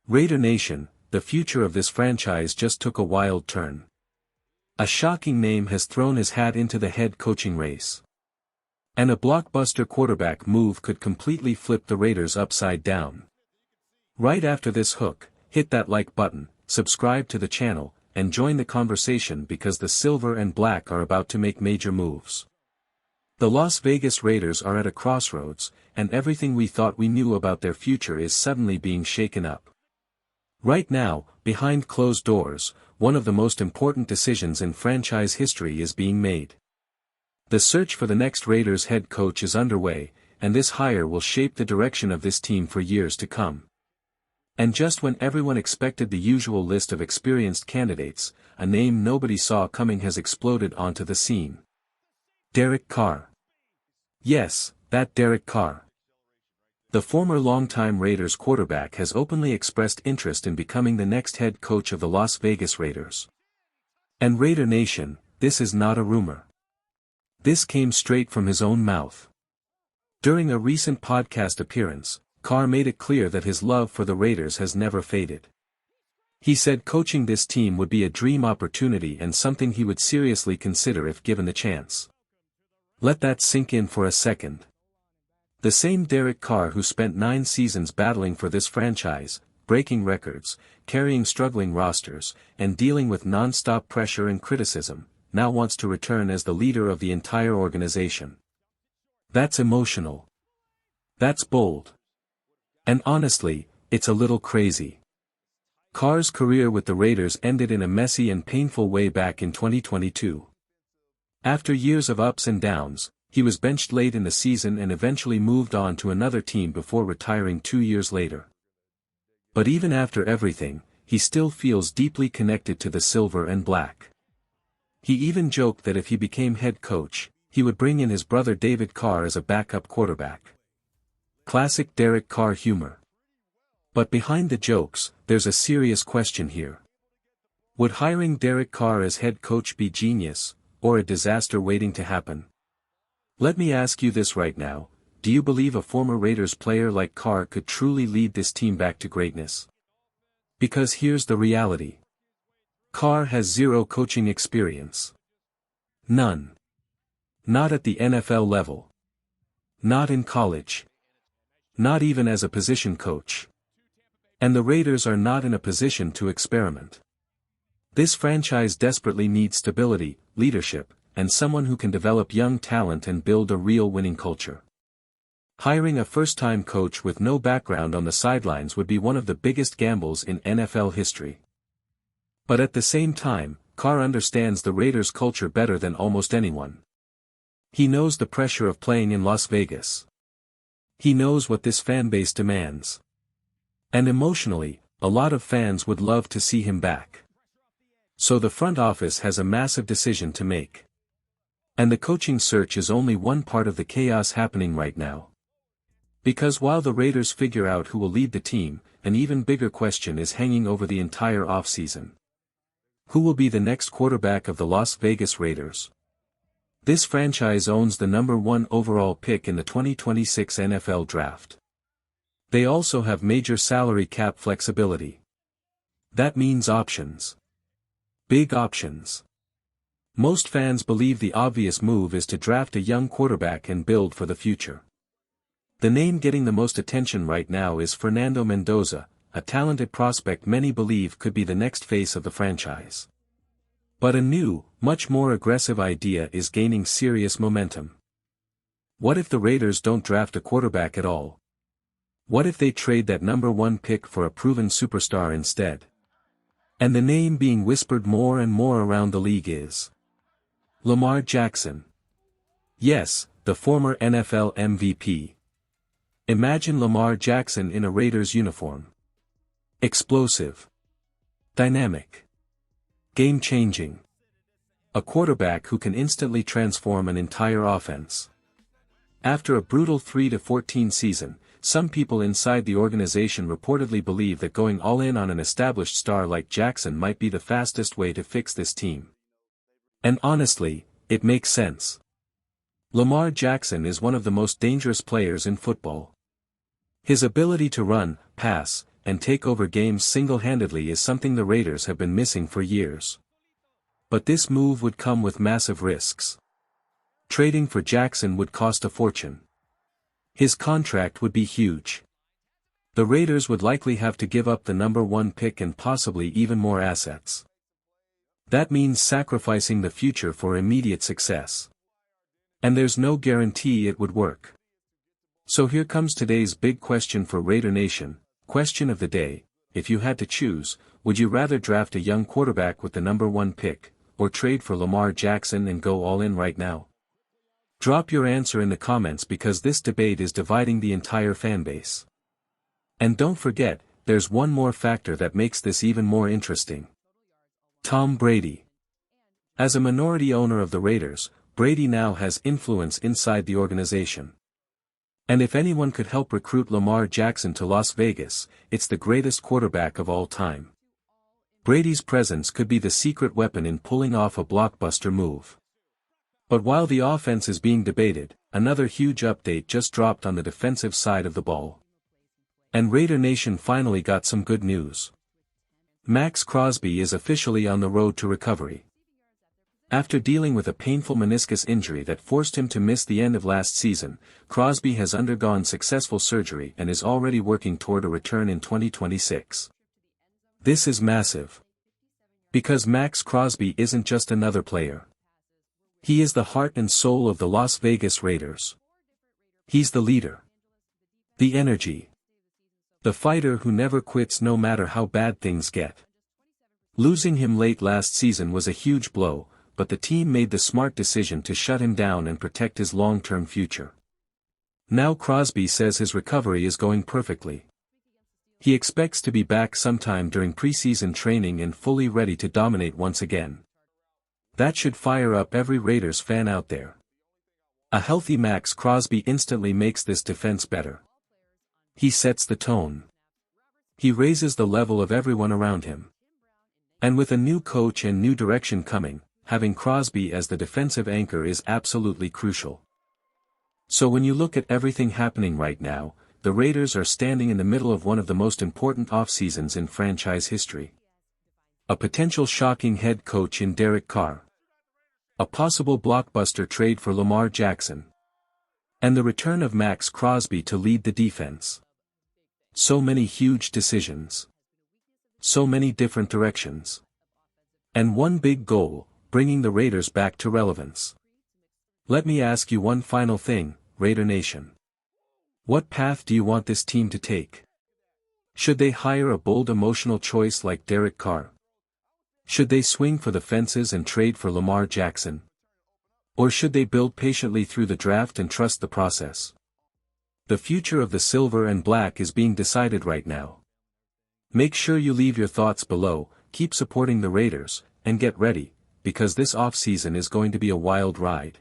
Raider Nation, the future of this franchise just took a wild turn. A shocking name has thrown his hat into the head coaching race. And a blockbuster quarterback move could completely flip the Raiders upside down. Right after this hook, hit that like button, subscribe to the channel, and join the conversation because the Silver and Black are about to make major moves. The Las Vegas Raiders are at a crossroads, and everything we thought we knew about their future is suddenly being shaken up. Right now, behind closed doors, one of the most important decisions in franchise history is being made. The search for the next Raiders head coach is underway, and this hire will shape the direction of this team for years to come. And just when everyone expected the usual list of experienced candidates, a name nobody saw coming has exploded onto the scene. Derek Carr. Yes, that Derek Carr. The former longtime Raiders quarterback has openly expressed interest in becoming the next head coach of the Las Vegas Raiders. And Raider Nation, this is not a rumor. This came straight from his own mouth. During a recent podcast appearance, Carr made it clear that his love for the Raiders has never faded. He said coaching this team would be a dream opportunity and something he would seriously consider if given the chance. Let that sink in for a second. The same Derek Carr who spent 9 seasons battling for this franchise, breaking records, carrying struggling rosters, and dealing with non-stop pressure and criticism, now wants to return as the leader of the entire organization. That's emotional. That's bold. And honestly, it's a little crazy. Carr's career with the Raiders ended in a messy and painful way back in 2022. After years of ups and downs, he was benched late in the season and eventually moved on to another team before retiring 2 years later. But even after everything, he still feels deeply connected to the Silver and Black. He even joked that if he became head coach, he would bring in his brother David Carr as a backup quarterback. Classic Derek Carr humor. But behind the jokes, there's a serious question here. Would hiring Derek Carr as head coach be genius, or a disaster waiting to happen? Let me ask you this right now, do you believe a former Raiders player like Carr could truly lead this team back to greatness? Because here's the reality. Carr has zero coaching experience. None. Not at the NFL level. Not in college. Not even as a position coach. And the Raiders are not in a position to experiment. This franchise desperately needs stability, leadership, and someone who can develop young talent and build a real winning culture. Hiring a first-time coach with no background on the sidelines would be one of the biggest gambles in NFL history. But at the same time, Carr understands the Raiders' culture better than almost anyone. He knows the pressure of playing in Las Vegas. He knows what this fanbase demands. And emotionally, a lot of fans would love to see him back. So the front office has a massive decision to make. And the coaching search is only one part of the chaos happening right now. Because while the Raiders figure out who will lead the team, an even bigger question is hanging over the entire offseason. Who will be the next quarterback of the Las Vegas Raiders? This franchise owns the number 1 overall pick in the 2026 NFL Draft. They also have major salary cap flexibility. That means options. Big options. Most fans believe the obvious move is to draft a young quarterback and build for the future. The name getting the most attention right now is Fernando Mendoza, a talented prospect many believe could be the next face of the franchise. But a new, much more aggressive idea is gaining serious momentum. What if the Raiders don't draft a quarterback at all? What if they trade that number 1 pick for a proven superstar instead? And the name being whispered more and more around the league is Lamar Jackson. Yes, the former NFL MVP. Imagine Lamar Jackson in a Raiders uniform. Explosive. Dynamic. Game-changing. A quarterback who can instantly transform an entire offense. After a brutal 3-14 season, some people inside the organization reportedly believe that going all in on an established star like Jackson might be the fastest way to fix this team. And honestly, it makes sense. Lamar Jackson is one of the most dangerous players in football. His ability to run, pass, and take over games single-handedly is something the Raiders have been missing for years. But this move would come with massive risks. Trading for Jackson would cost a fortune. His contract would be huge. The Raiders would likely have to give up the number 1 pick and possibly even more assets. That means sacrificing the future for immediate success. And there's no guarantee it would work. So here comes today's big question for Raider Nation, question of the day: if you had to choose, would you rather draft a young quarterback with the number 1 pick, or trade for Lamar Jackson and go all in right now? Drop your answer in the comments because this debate is dividing the entire fanbase. And don't forget, there's one more factor that makes this even more interesting. Tom Brady. As a minority owner of the Raiders, Brady now has influence inside the organization. And if anyone could help recruit Lamar Jackson to Las Vegas, it's the greatest quarterback of all time. Brady's presence could be the secret weapon in pulling off a blockbuster move. But while the offense is being debated, another huge update just dropped on the defensive side of the ball. And Raider Nation finally got some good news. Max Crosby is officially on the road to recovery. After dealing with a painful meniscus injury that forced him to miss the end of last season, Crosby has undergone successful surgery and is already working toward a return in 2026. This is massive. Because Max Crosby isn't just another player. He is the heart and soul of the Las Vegas Raiders. He's the leader. The energy. The fighter who never quits no matter how bad things get. Losing him late last season was a huge blow, but the team made the smart decision to shut him down and protect his long-term future. Now Crosby says his recovery is going perfectly. He expects to be back sometime during preseason training and fully ready to dominate once again. That should fire up every Raiders fan out there. A healthy Max Crosby instantly makes this defense better. He sets the tone. He raises the level of everyone around him. And with a new coach and new direction coming, having Crosby as the defensive anchor is absolutely crucial. So when you look at everything happening right now, the Raiders are standing in the middle of one of the most important off-seasons in franchise history. A potential shocking head coach in Derek Carr. A possible blockbuster trade for Lamar Jackson. And the return of Max Crosby to lead the defense. So many huge decisions. So many different directions. And one big goal, bringing the Raiders back to relevance. Let me ask you one final thing, Raider Nation. What path do you want this team to take? Should they hire a bold emotional choice like Derek Carr? Should they swing for the fences and trade for Lamar Jackson? Or should they build patiently through the draft and trust the process? The future of the silver and black is being decided right now. Make sure you leave your thoughts below, keep supporting the Raiders, and get ready, because this off-season is going to be a wild ride.